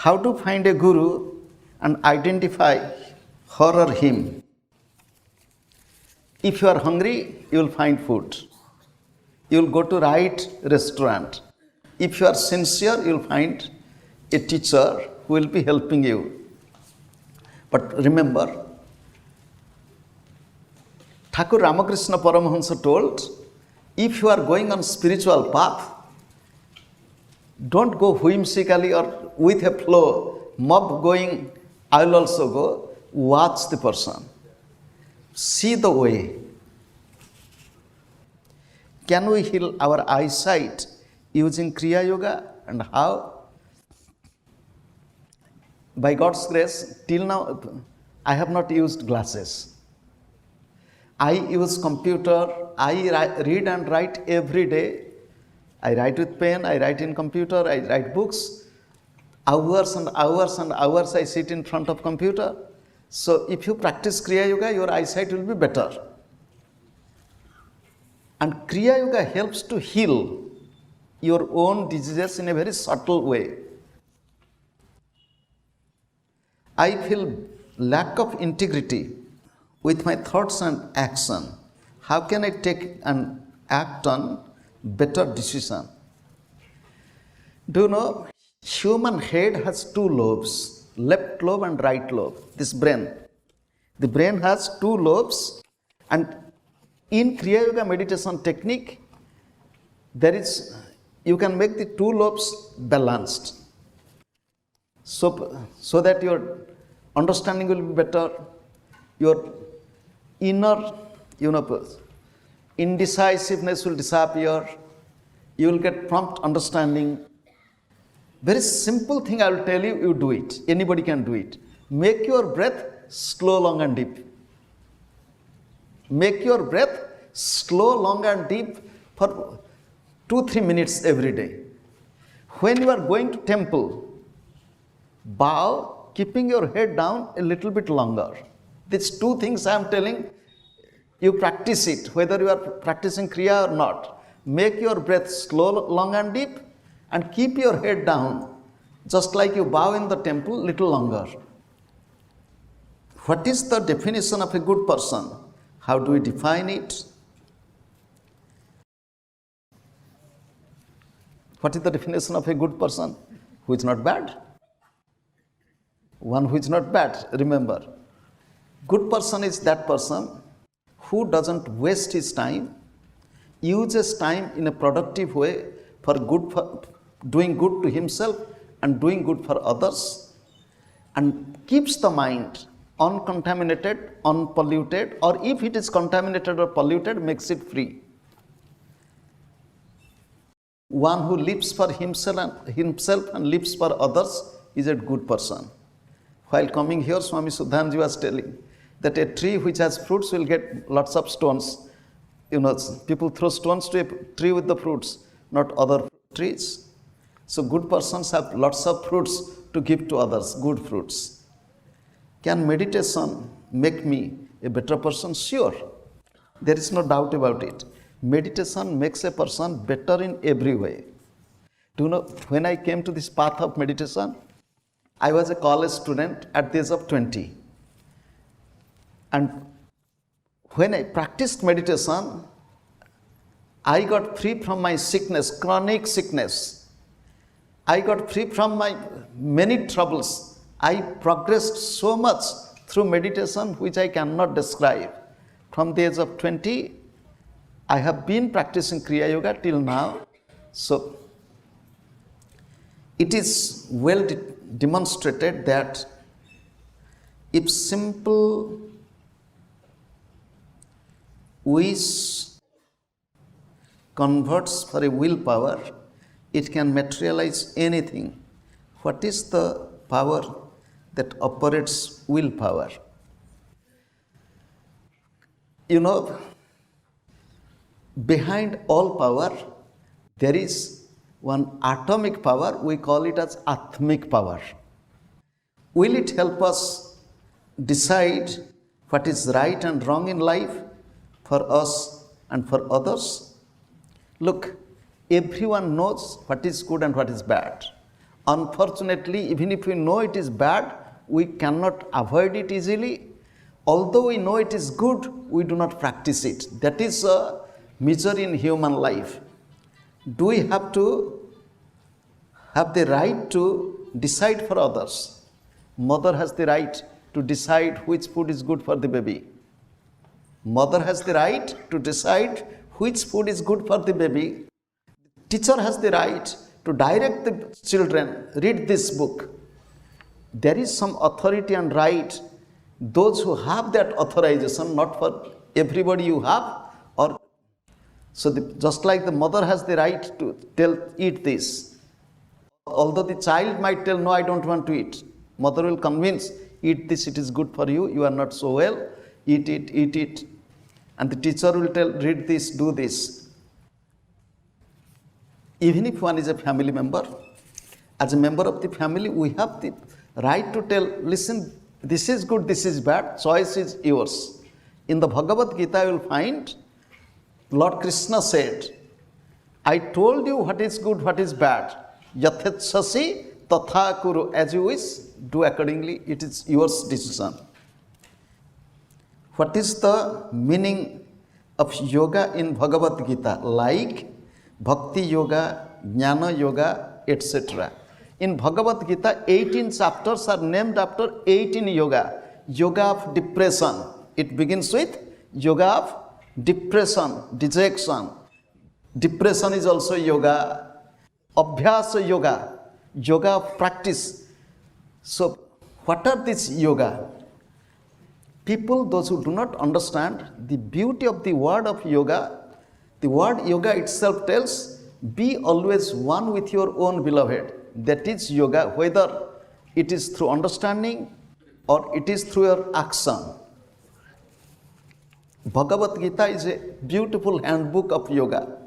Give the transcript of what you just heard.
How to find a guru and identify her or him? If you are hungry, you will find food. You will go to right restaurant. If you are sincere, you will find a teacher who will be helping you. But remember, Thakur Ramakrishna Paramahansa told, if you are going on spiritual path, don't go whimsically or with a flow, mob going, I will also go. Watch the person. See the way. Can we heal our eyesight using Kriya Yoga, and how? By God's grace, till now, I have not used glasses. I use computer, I read and write every day. I write with pen, I write in computer, I write books. Hours and hours and hours I sit in front of computer. So if you practice Kriya Yoga, your eyesight will be better. And Kriya Yoga helps to heal your own diseases in a very subtle way. I feel lack of integrity with my thoughts and action. How can I take and act on better decision? Do you know, human head has two lobes, left lobe and right lobe, this brain. The brain has two lobes, and in Kriya Yoga meditation technique, you can make the two lobes balanced. So that your understanding will be better, your inner, indecisiveness will disappear, you will get prompt understanding. Very simple thing I will tell you, you do it. Anybody can do it. Make your breath slow, long and deep. Make your breath slow, long and deep for 2-3 minutes every day. When you are going to temple, bow, keeping your head down a little bit longer. These two things I am telling, you practice it, whether you are practicing Kriya or not. Make your breath slow, long and deep, and keep your head down, just like you bow in the temple, little longer. What is the definition of a good person? How do we define it? What is the definition of a good person? Who is not bad? One who is not bad, remember. Good person is that person who doesn't waste his time, uses time in a productive way for doing good to himself and doing good for others, and keeps the mind uncontaminated, unpolluted, or if it is contaminated or polluted, makes it free. One who lives for himself and lives for others is a good person. While coming here, Swami Sudhanji was telling that a tree which has fruits will get lots of stones. People throw stones to a tree with the fruits, not other trees. So good persons have lots of fruits to give to others, good fruits. Can meditation make me a better person? Sure. There is no doubt about it. Meditation makes a person better in every way. Do you know, when I came to this path of meditation, I was a college student at the age of 20. And when I practiced meditation, I got free from my sickness, chronic sickness. I got free from my many troubles. I progressed so much through meditation which I cannot describe. From the age of 20, I have been practicing Kriya Yoga till now. So, it is well demonstrated that if simple wish converts for a willpower, it can materialize anything. What is the power that operates willpower? Behind all power, there is one atomic power, we call it as Atmic power. Will it help us decide what is right and wrong in life for us and for others? Look, everyone knows what is good and what is bad. Unfortunately, even if we know it is bad, we cannot avoid it easily. Although we know it is good, we do not practice it. That is a misery in human life. Do we have to have the right to decide for others? Mother has the right to decide which food is good for the baby. Mother has the right to decide which food is good for the baby. Teacher has the right to direct the children, read this book. There is some authority and right. Those who have that authorization, not for everybody you have, or so just like the mother has the right to tell, eat this. Although the child might tell, no, I don't want to eat. Mother will convince, eat this, it is good for you, you are not so well, eat it, eat it. And the teacher will tell, read this, do this. Even if one is a family member, as a member of the family, we have the right to tell, listen, this is good, this is bad, choice is yours. In the Bhagavad Gita, you will find Lord Krishna said, I told you what is good, what is bad. Yathetshasi tatha kuru, as you wish, do accordingly, it is yours decision. What is the meaning of yoga in Bhagavad Gita? Like Bhakti Yoga, Jnana Yoga, etc. In Bhagavad Gita, 18 chapters are named after 18 yoga. Yoga of depression. It begins with yoga of depression, dejection. Depression is also yoga. Abhyasa yoga, yoga of practice. So, what are these yoga? People, those who do not understand the beauty of the word of yoga, the word yoga itself tells, be always one with your own beloved. That is yoga, whether it is through understanding or it is through your action. Bhagavad Gita is a beautiful handbook of yoga.